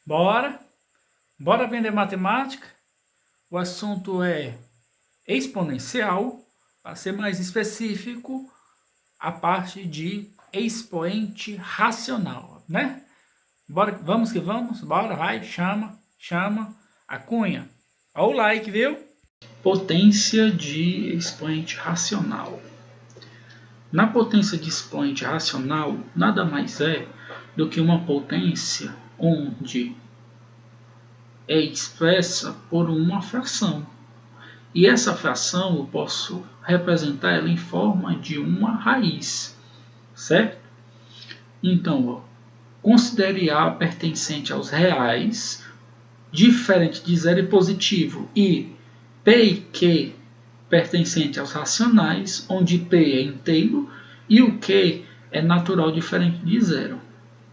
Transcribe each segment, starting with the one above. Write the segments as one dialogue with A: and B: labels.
A: Bora? Bora aprender matemática? O assunto é exponencial, para ser mais específico, a parte de expoente racional, né? Bora, vamos que vamos, bora, vai, chama a cunha. Olha o like, viu? Potência de expoente racional. Na potência de expoente racional, nada mais é do que uma potência onde é expressa por uma fração. E essa fração eu posso representar ela em forma de uma raiz, certo? Então, considere A pertencente aos reais, diferente de zero e positivo, e P e Q pertencente aos racionais, onde P é inteiro e o Q é natural diferente de zero.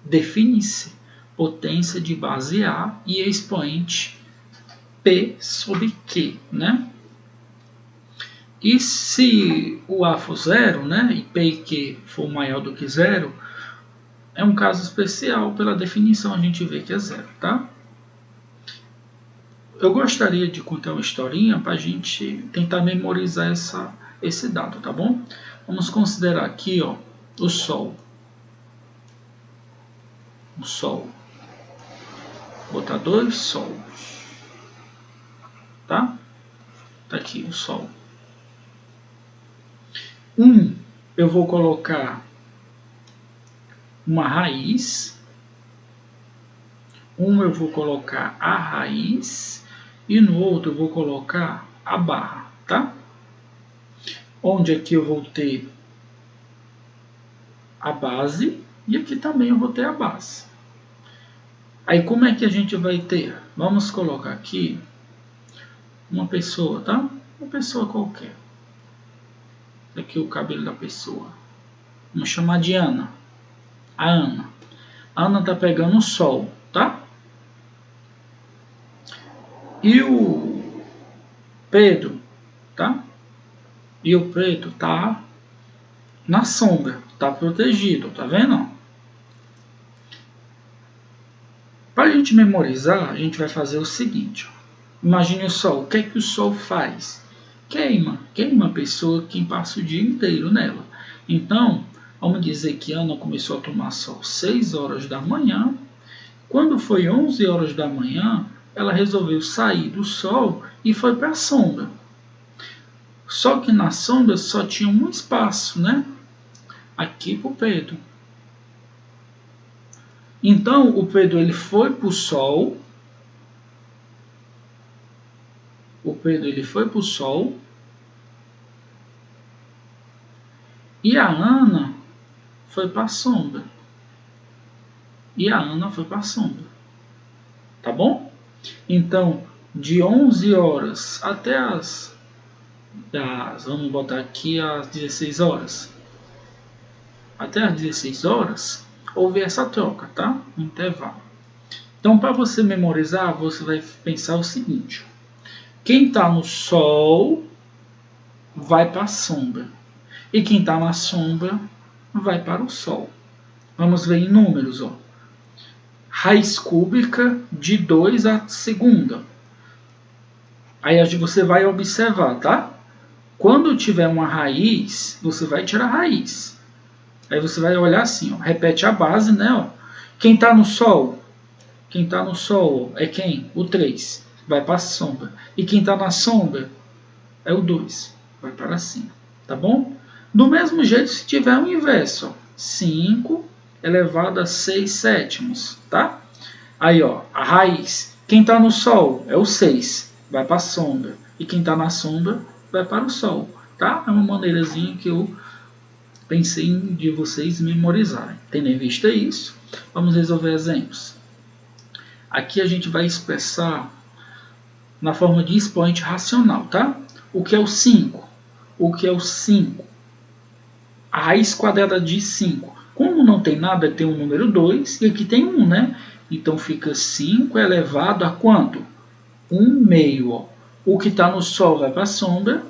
A: Define-se potência de base A e expoente P sobre Q, né? E se o A for zero, né, e P e Q for maior do que zero, é um caso especial, pela definição a gente vê que é zero, tá? Eu gostaria de contar uma historinha para a gente tentar memorizar esse dado, tá bom? Vamos considerar aqui, ó, o Sol. O Sol. Vou botar dois sols, tá? Tá aqui o Sol. Eu vou colocar uma raiz. Eu vou colocar a raiz e no outro eu vou colocar a barra, tá? Onde aqui eu vou ter a base e aqui também eu vou ter a base. Aí como é que a gente vai ter? Vamos colocar aqui uma pessoa, tá? Uma pessoa qualquer. Aqui o cabelo da pessoa. Vamos chamar de Ana. A Ana. A Ana tá pegando o sol, tá? E o Pedro, tá? E o Pedro tá na sombra, tá protegido, tá vendo? Para a gente memorizar, a gente vai fazer o seguinte. Imagine o sol. O que é que o sol faz? Queima a pessoa que passa o dia inteiro nela. Então, vamos dizer que Ana começou a tomar sol 6 horas da manhã. Quando foi 11 horas da manhã, ela resolveu sair do sol e foi para a sombra. Só que na sombra só tinha um espaço, né? Aqui para o Pedro. Então, o Pedro ele foi para o sol. O Pedro ele foi para o sol. E a Ana foi para a sombra. Tá bom? Então, de 11 horas até vamos botar aqui as 16 horas. Até as 16 horas, houve essa troca, tá? Um intervalo. Então, para você memorizar, você vai pensar o seguinte. Quem está no sol vai para a sombra. E quem está na sombra vai para o sol. Vamos ver em números, ó. Raiz cúbica de 2 à segunda. Aí você vai observar, tá? Quando tiver uma raiz, você vai tirar a raiz. Aí você vai olhar assim, ó, repete a base, né? Ó. Quem está no sol? Quem está no sol é quem? O 3. Vai para a sombra. E quem está na sombra é o 2. Vai para cima. Tá bom? Do mesmo jeito, se tiver o inverso, ó, 5 elevado a 6 sétimos, tá? Aí, ó, a raiz. Quem está no sol é o 6, vai para a sombra. E quem está na sombra vai para o sol, tá? É uma maneirazinha que eu pensei de vocês memorizarem. Tendo em vista isso, vamos resolver exemplos. Aqui a gente vai expressar na forma de expoente racional, tá? O que é o 5? O que é o 5? A raiz quadrada de 5. Como não tem nada, tem o número 2 e aqui tem 1, né? Então fica 5 elevado a quanto? 1 meio. Ó. O que está no sol vai para a sombra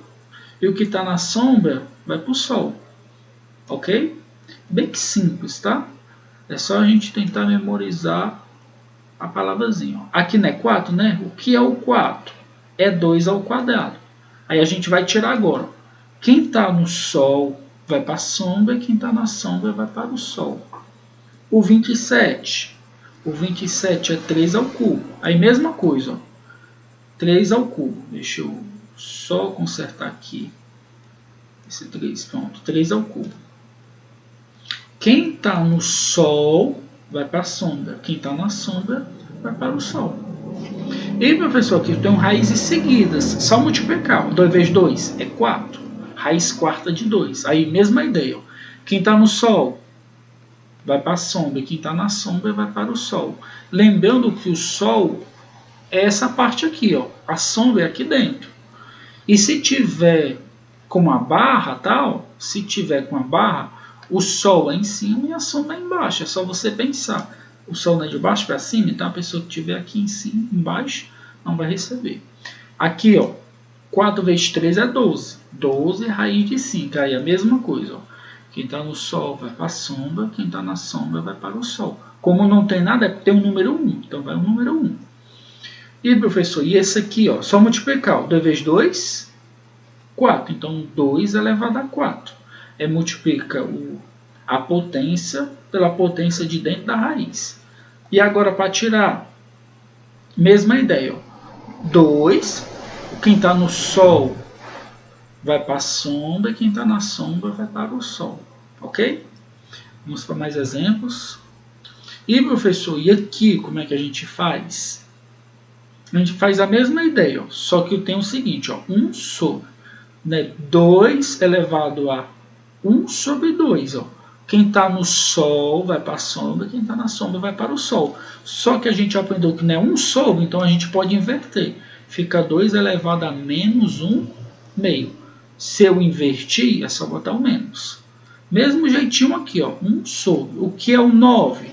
A: e o que está na sombra vai para o sol. Ok? Bem simples, tá? É só a gente tentar memorizar a palavrazinha. Ó. Aqui não é 4, né? O que é o 4? É 2 ao quadrado. Aí a gente vai tirar agora. Quem está no Sol vai para a sombra, e quem está na sombra vai para o Sol. O 27. O 27 é 3 ao cubo. Aí mesma coisa, ó. 3 ao cubo. Deixa eu só consertar aqui. Esse 3, pronto. 3 ao cubo. Quem está no Sol vai para a sombra. Quem está na sombra vai para o Sol. E, professor, aqui tem raízes seguidas. Só multiplicar. 2 vezes 2 é 4. Raiz quarta de 2. Aí, mesma ideia. Ó. Quem está no Sol vai para a sombra. Quem está na sombra vai para o Sol. Lembrando que o Sol é essa parte aqui. Ó. A sombra é aqui dentro. E se tiver com uma barra, tal, se tiver com a barra, o Sol é em cima e a sombra é embaixo. É só você pensar. O Sol não é de baixo para cima, então a pessoa que estiver aqui em cima, embaixo, não vai receber. Aqui, ó, 4 vezes 3 é 12. 12 é raiz de 5. Aí é a mesma coisa. Ó. Quem está no Sol vai para a sombra, quem está na sombra vai para o Sol. Como não tem nada, tem um número 1. Então vai o número 1. E, professor, e esse aqui, ó, só multiplicar. Ó, 2 vezes 2, 4. Então, 2 elevado a 4. Multiplica a potência pela potência de dentro da raiz. E agora, para tirar, mesma ideia. Ó. 2, quem está no Sol vai para a sombra, e quem está na sombra vai para o Sol. Ok? Vamos para mais exemplos. E, professor, e aqui como é que a gente faz? A gente faz a mesma ideia, ó, só que tem o seguinte, ó, 1 sobre, né, 2 elevado a 1 sobre 2. Ó. Quem está no Sol vai para a sombra, quem está na sombra vai para o Sol. Só que a gente aprendeu que não é 1 sobre, então a gente pode inverter. Fica 2 elevado a menos 1 meio. Se eu invertir, é só botar o menos. Mesmo jeitinho aqui, ó, 1 sobre. O que é o 9?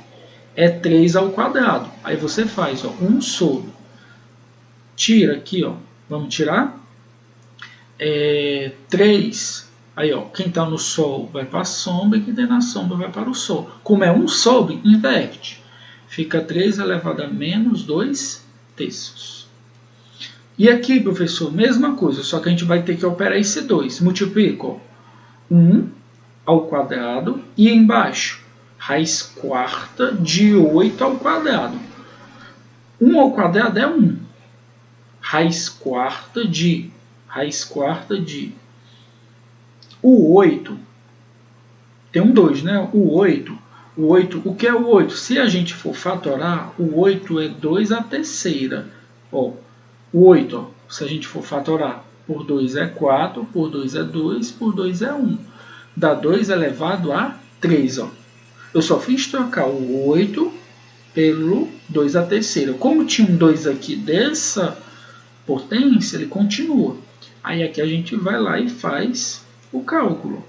A: É 3 ao quadrado. Aí você faz, ó, 1 sobre. Tira aqui, ó. Vamos tirar? 3. Aí, ó, quem está no Sol vai para a sombra e quem está na sombra vai para o Sol. Como é 1 sobre, inverte. Fica 3 elevado a menos 2 terços. E aqui, professor, mesma coisa, só que a gente vai ter que operar esse 2. Multiplica, ó, 1 ao quadrado e embaixo, raiz quarta de 8 ao quadrado. 1 ao quadrado é 1. Raiz quarta de o 8, tem um 2, né? O 8, o que é o 8? Se a gente for fatorar, o 8 é 2 à terceira. Ó, o 8, ó, se a gente for fatorar, por 2 é 4, por 2 é 2, por 2 é 1. Dá 2 elevado a 3. Ó. Eu só fiz trocar o 8 pelo 2 à terceira. Como tinha um 2 aqui dessa potência, ele continua. Aí aqui a gente vai lá e faz o cálculo.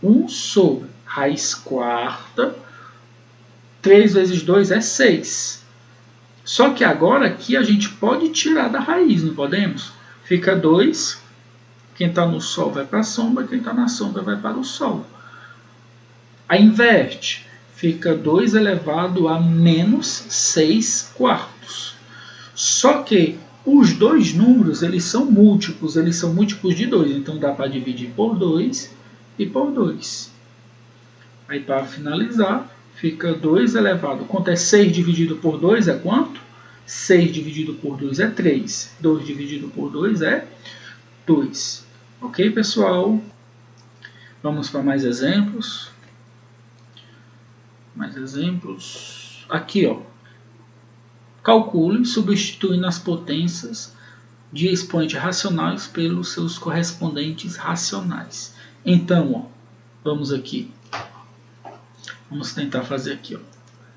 A: 1 sobre raiz quarta, 3 vezes 2 é 6. Só que agora aqui a gente pode tirar da raiz, não podemos? Fica 2, quem está no Sol vai para a sombra, quem está na sombra vai para o Sol. Aí inverte, fica 2 elevado a menos 6 quartos. Só que os dois números, eles são múltiplos de 2, então dá para dividir por 2 e por 2. Aí para finalizar, fica 2 elevado, quanto é 6 dividido por 2 é quanto? 6 dividido por 2 é 3, 2 dividido por 2 é 2. Ok, pessoal? Vamos para mais exemplos. Aqui, ó. Calcule substituindo as potências de expoentes racionais pelos seus correspondentes racionais. Então, ó, vamos aqui. Vamos tentar fazer aqui. Ó.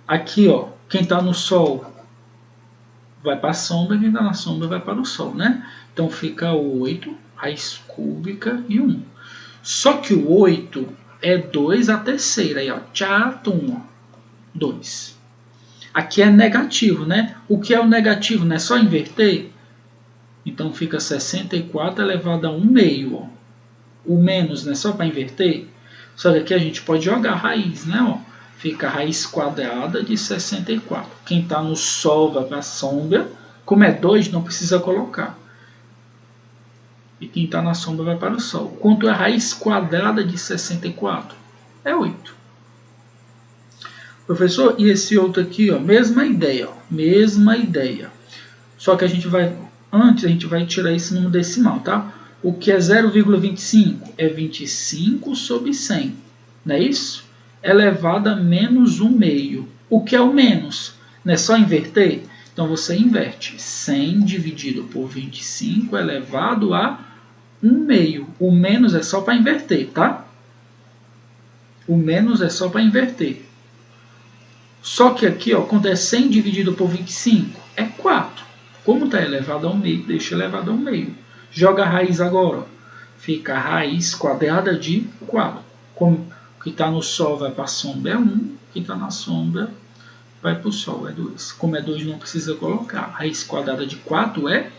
A: Aqui, ó, quem está no Sol vai para a sombra, quem está na sombra vai para o Sol, né? Então fica 8, raiz cúbica e 1. Só que o 8 é 2 à terceira. Aí, ó, tchatum, 2. Aqui é negativo, né? O que é o negativo? Não é só inverter? Então fica 64 elevado a 1 meio. Ó. O menos, né? Só para inverter. Só que aqui a gente pode jogar a raiz, né? Ó. fica a raiz quadrada de 64. Quem está no sol vai para a sombra. Como é 2, não precisa colocar. E quem está na sombra vai para o sol. Quanto é a raiz quadrada de 64? É 8. Professor, e esse outro aqui, ó, mesma ideia, ó, mesma ideia. Só que antes a gente vai tirar isso no decimal, tá? O que é 0,25? É 25 sobre 100, não é isso? Elevado a menos 1 meio. O que é o menos? Não é só inverter? Então você inverte. 100 dividido por 25 elevado a 1 meio. O menos é só para inverter, tá? O menos é só para inverter. Só que aqui, ó, quando é 100 dividido por 25, é 4. Como está elevado ao meio, deixa elevado ao meio. Joga a raiz agora. Ó. Fica a raiz quadrada de 4. Como o que está no sol vai para a sombra é 1, o que está na sombra vai para o sol é 2. Como é 2, não precisa colocar. A raiz quadrada de 4 é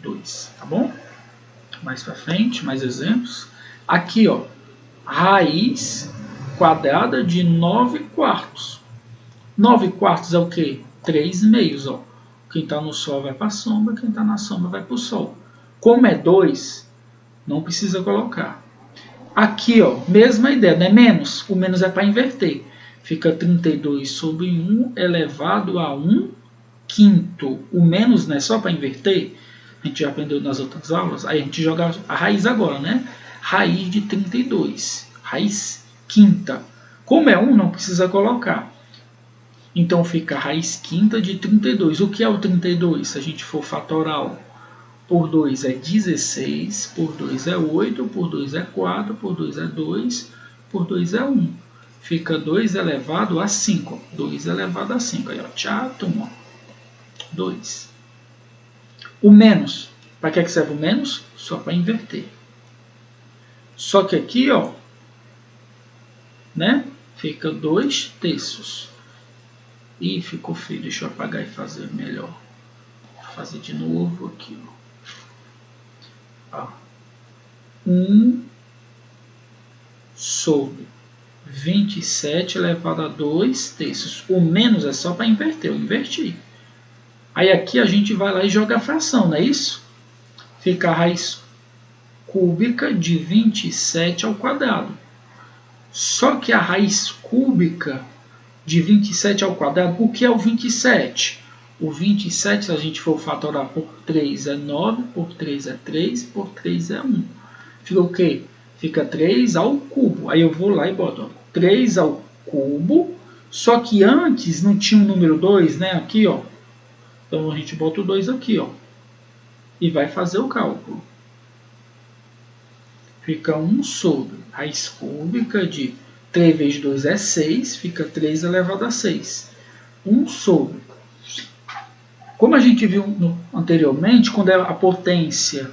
A: 2, tá bom? Mais para frente, mais exemplos. Aqui, ó, raiz quadrada de 9 quartos. 9 quartos é o quê? 3 meios, ó. Quem está no sol vai para a sombra, quem está na sombra vai para o sol. Como é 2, não precisa colocar. Aqui, ó, mesma ideia, não é menos? O menos é para inverter. Fica 32 sobre 1 elevado a 1 quinto. O menos não é só para inverter? A gente já aprendeu nas outras aulas. Aí a gente joga a raiz agora, né? Raiz de 32. Raiz quinta. Como é 1, não precisa colocar. Então fica a raiz quinta de 32. O que é o 32? Se a gente for fatoral, por 2 é 16, por 2 é 8, por 2 é 4, por 2 é 2, por 2 é 1. Fica 2 elevado a 5. 2 elevado a 5. Aí, ó, tchau, turma. 2. O menos. Para que serve o menos? Só para inverter. Só que aqui, ó, né? Fica 2 terços. Ih, ficou feio. Deixa eu apagar e fazer melhor. Vou fazer de novo aqui, ó. 1 sobre 27 elevado a 2 terços. O menos é só para inverter. Eu inverti. Aí aqui a gente vai lá e joga a fração, não é isso? Fica a raiz cúbica de 27 ao quadrado. Só que a raiz cúbica de 27 ao quadrado, o que é o 27? O 27, se a gente for fatorar por 3, é 9, por 3 é 3, por 3 é 1. Fica o quê? Fica 3 ao cubo. Aí eu vou lá e boto, ó, 3 ao cubo, só que antes não tinha o número 2, né? Aqui, ó. Então a gente bota o 2 aqui, ó. E vai fazer o cálculo. Fica 1 sobre raiz cúbica de 3 vezes 2 é 6, fica 3 elevado a 6. 1 sobre. Como a gente viu anteriormente, quando a potência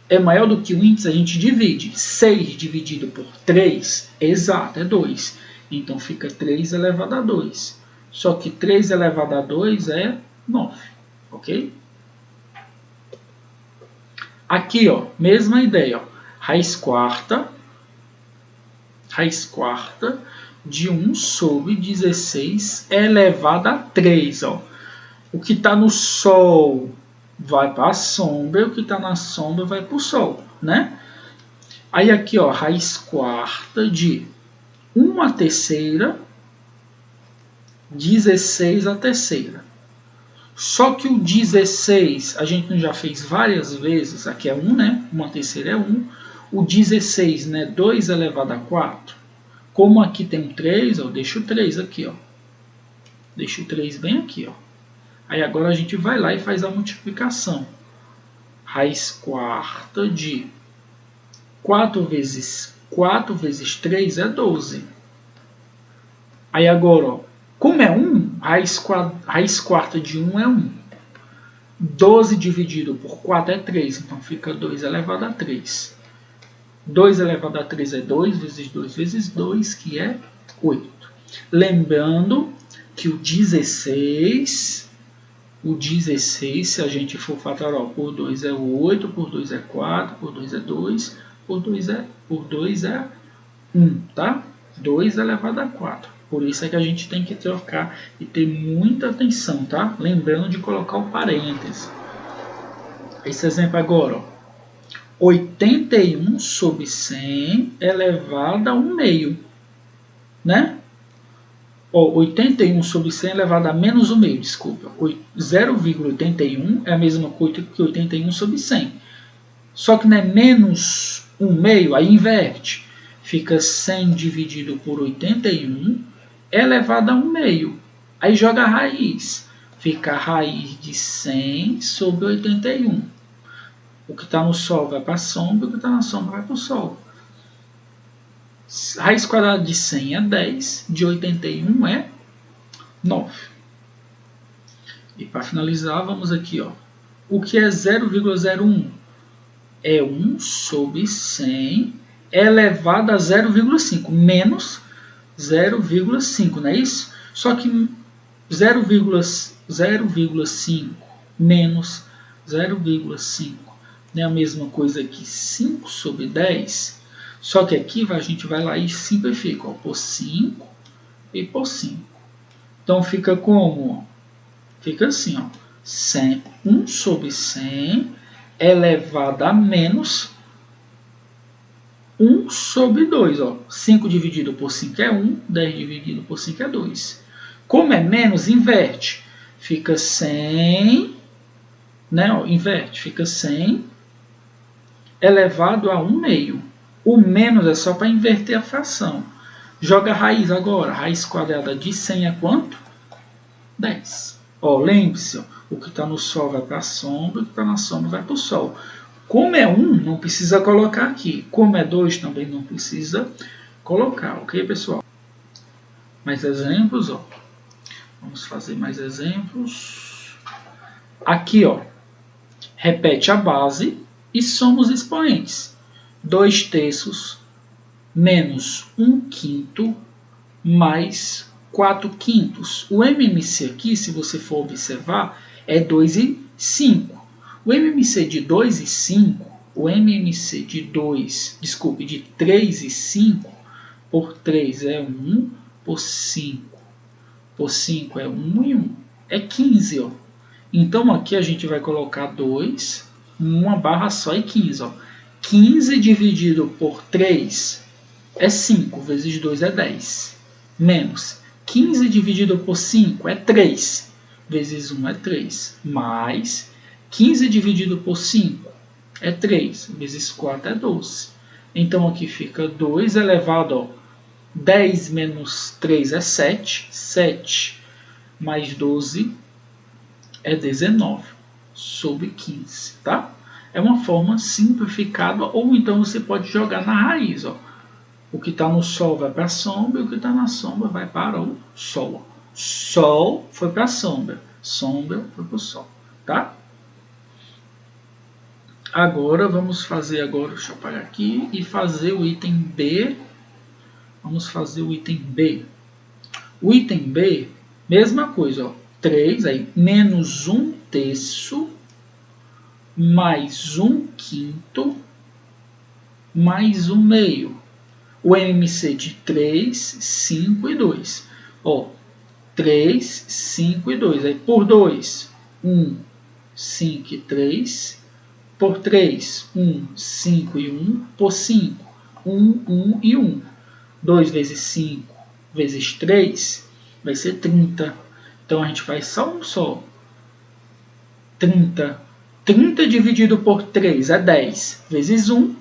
A: é maior do que o índice, a gente divide. 6 dividido por 3 é exato, é 2. Então fica 3 elevado a 2. Só que 3 elevado a 2 é 9. Ok? Aqui, ó, mesma ideia. Ó. Raiz quarta de 1 sobre 16 elevado a 3. Ó. O que está no sol vai para a sombra, e o que está na sombra vai para o sol, né? Aí aqui, ó, raiz quarta de 1 à terceira, 16 à terceira. Só que o 16, a gente já fez várias vezes, aqui é 1, né? 1 à terceira é 1. O 16, né? 2 elevado a 4. Como aqui tem 3, eu deixo o 3 aqui, ó. Deixo o 3 bem aqui, ó. Aí agora a gente vai lá e faz a multiplicação. Raiz quarta de 4 vezes 3 é 12. Aí agora, ó, como é 1, raiz quarta de 1 é 1. 12 dividido por 4 é 3, então fica 2 elevado a 3. 2 elevado a 3 é 2 vezes 2 vezes 2, que é 8. Lembrando que o 16, se a gente for fatorar por 2 é 8, por 2 é 4, por 2 é 2, por 2 é 1, tá? 2 elevado a 4. Por isso é que a gente tem que trocar e ter muita atenção, tá? Lembrando de colocar o parênteses. Esse exemplo agora, ó. 81 sobre 100 elevado a 1 meio, né? Ó, 81 sobre 100 elevado a menos 1 meio, desculpa. 0,81 é a mesma coisa que 81 sobre 100. Só que não é menos 1 meio, aí inverte. Fica 100 dividido por 81 elevado a 1 meio. Aí joga a raiz. Fica a raiz de 100 sobre 81. O que está no sol vai para a sombra, o que está na sombra vai para o sol. Raiz quadrada de 100 é 10, de 81 é 9. E para finalizar, vamos aqui, ó. O que é 0,01? É 1 sobre 100 elevado a 0,5, menos 0,5, não é isso? Só que 0,5 menos 0,5 não é a mesma coisa que 5 sobre 10, só que aqui a gente vai lá e simplifica, ó, por 5 e por 5. Então fica como? Fica assim, ó, 1 sobre 100 elevado a menos 1 sobre 2. Ó. 5 dividido por 5 é 1, 10 dividido por 5 é 2. Como é menos, inverte. Fica 100, né? Ó, inverte, fica 100 elevado a 1 meio. O menos é só para inverter a fração. Joga a raiz agora. Raiz quadrada de 100 é quanto? 10. Ó, lembre-se, o que está no sol vai para a sombra, o que está na sombra vai para o sol. Como é 1, não precisa colocar aqui. Como é 2, também não precisa colocar, ok, pessoal? Mais exemplos, ó. Vamos fazer mais exemplos. Aqui, ó. Repete a base e soma os expoentes. 2/3 menos 1/5 mais 4/5. O MMC aqui, se você for observar, é 2 e 5. O MMC de 2 e 5, o MMC de 3 e 5, por 3 é 1, por 5 é 1 e 1. É 15, ó. Então aqui a gente vai colocar 2, uma barra só e 15, ó. 15 dividido por 3 é 5, vezes 2 é 10. Menos 15 dividido por 5 é 3, vezes 1 é 3. Mais 15 dividido por 5 é 3, vezes 4 é 12. Então aqui fica 2 elevado a 10 menos 3 é 7. 7 mais 12 é 19 sobre 15. Tá? É uma forma simplificada, ou então você pode jogar na raiz. Ó. O que está no sol vai para a sombra e o que está na sombra vai para o sol. Sol foi para a sombra, sombra foi para o sol. Tá? Agora vamos fazer, deixa eu apagar aqui, e fazer o item B. Vamos fazer o item B. O item B, mesma coisa, ó, 3, aí, menos 1/3, mais 1/5, mais 1 meio. O MMC de 3, 5 e 2. Ó, 3, 5 e 2. Aí, por 2, 1, 5 e 3. Por 3, 1, 5 e 1. Por 5, 1, 1 e 1. 2 vezes 5 vezes 3 vai ser 30. Então, a gente faz só um só. 30. 30 dividido por 3 é 10. Vezes 1,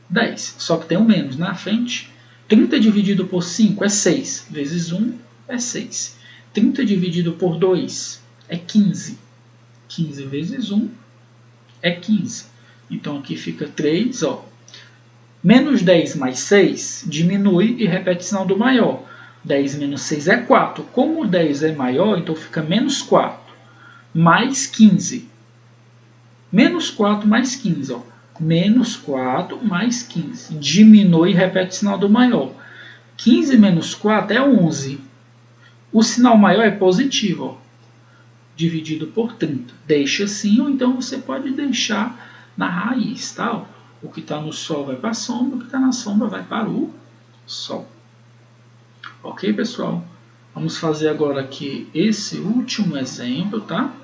A: 10. Só que tem um menos na frente. 30 dividido por 5 é 6. Vezes 1 é 6. 30 dividido por 2 é 15. 15 vezes 1 é 15. Então, aqui fica 3, ó. Menos 10 mais 6 diminui e repete sinal do maior. 10 menos 6 é 4. Como o 10 é maior, então fica menos 4. Mais 15. Menos 4 mais 15, ó. Menos 4 mais 15. Diminui e repete sinal do maior. 15 menos 4 é 11. O sinal maior é positivo, ó. Dividido por 30. Deixa assim, ou então você pode deixar na raiz, tá? O que está no sol vai para a sombra, o que está na sombra vai para o sol. Ok, pessoal? Vamos fazer agora aqui esse último exemplo, tá?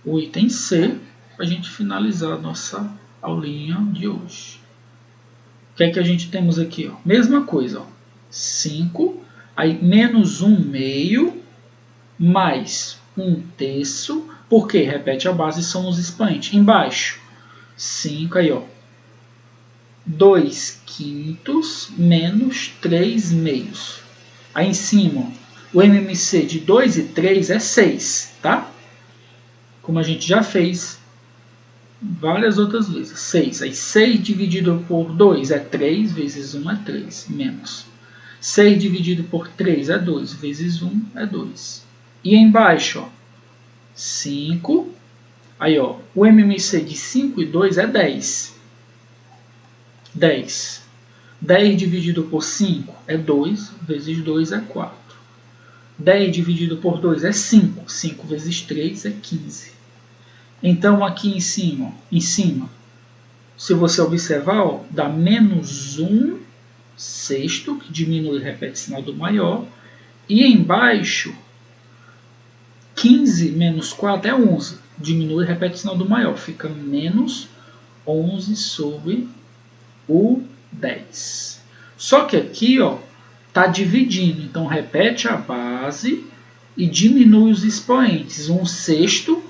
A: O item C, para a gente finalizar a nossa aulinha de hoje. O que é que a gente temos aqui? Ó? Mesma coisa, ó. 5, aí menos 1 meio, mais 1 terço, porque repete a base, são os expoentes. Embaixo, 5, aí ó, 2 quintos menos 3 meios. Aí em cima, o MMC de 2 e 3 é 6, tá? Como a gente já fez várias outras vezes. 6. Aí 6 dividido por 2 é 3, vezes 1 é 3, menos. 6 dividido por 3 é 2, vezes 1 é 2. E embaixo, ó, 5. Aí, ó, o MMC de 5 e 2 é 10. 10. 10 dividido por 5 é 2, vezes 2 é 4. 10 dividido por 2 é 5. 5 vezes 3 é 15. Então, aqui em cima, se você observar, ó, dá menos 1 sexto, que diminui e repete o sinal do maior. E embaixo, 15 menos 4 é 11. Diminui e repete o sinal do maior. Fica menos 11 sobre o 10. Só que aqui, ó, está dividindo. Então, repete a base e diminui os expoentes. 1 sexto.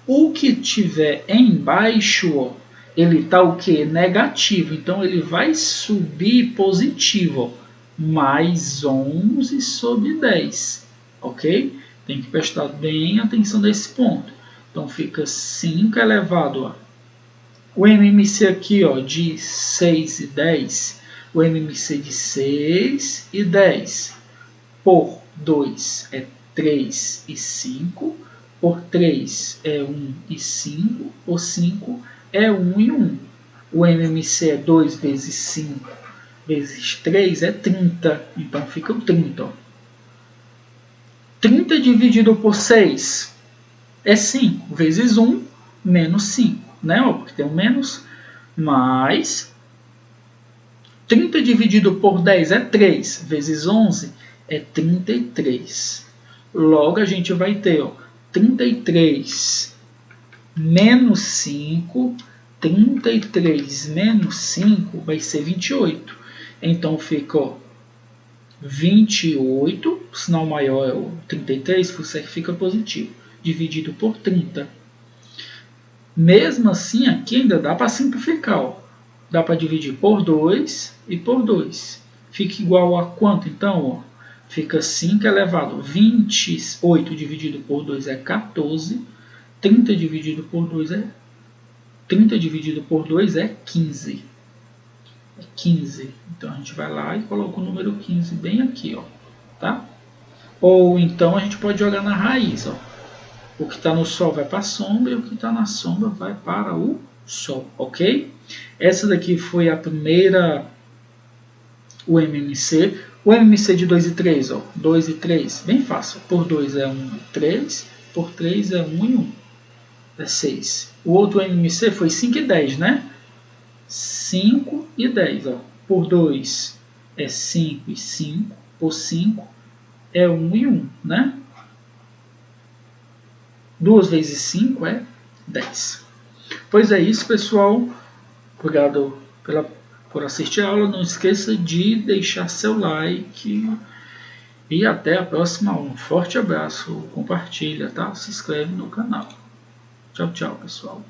A: O que tiver embaixo, ó, ele está o quê? Negativo. Então, ele vai subir positivo. Ó, mais 11 sobre 10. Ok? Tem que prestar bem atenção nesse ponto. Então, fica 5 elevado a... O MMC aqui, ó, de 6 e 10. O MMC de 6 e 10 por 2 é 3 e 5. Por 3 é 1 e 5. Por 5 é 1 e 1. O MMC é 2 vezes 5 vezes 3 é 30. Então fica o 30. Ó. 30 dividido por 6 é 5 vezes 1 menos 5. Né? Ó, porque tem um menos. Mais 30 dividido por 10 é 3 vezes 11 é 33. Logo a gente vai ter, ó, 33 menos 5, 33 menos 5 vai ser 28. Então fica, ó, 28, o sinal maior é o 33, fica positivo, dividido por 30. Mesmo assim, aqui ainda dá para simplificar. Ó. Dá para dividir por 2 e por 2. Fica igual a quanto, então? Ó? Fica 5 elevado a 28 dividido por 2 é 14. 30 dividido por 2 é 15. É 15. Então a gente vai lá e coloca o número 15 bem aqui, ó, tá? Ou então a gente pode jogar na raiz, ó. O que está no sol vai para a sombra e o que está na sombra vai para o sol, ok? Essa daqui foi a primeira, o MMC. O MMC de 2 e 3, ó, 2 e 3, bem fácil. Por 2 é 1 e 3, por 3 é 1 e 1, é 6. O outro MMC foi 5 e 10, né? 5 e 10, ó. Por 2 é 5 e 5, por 5 é 1 e 1, né? 2 vezes 5 é 10. Pois é isso, pessoal. Obrigado por assistir a aula. Não esqueça de deixar seu like. E até a próxima aula. Um forte abraço. Compartilha, tá? Se inscreve no canal. Tchau, tchau, pessoal.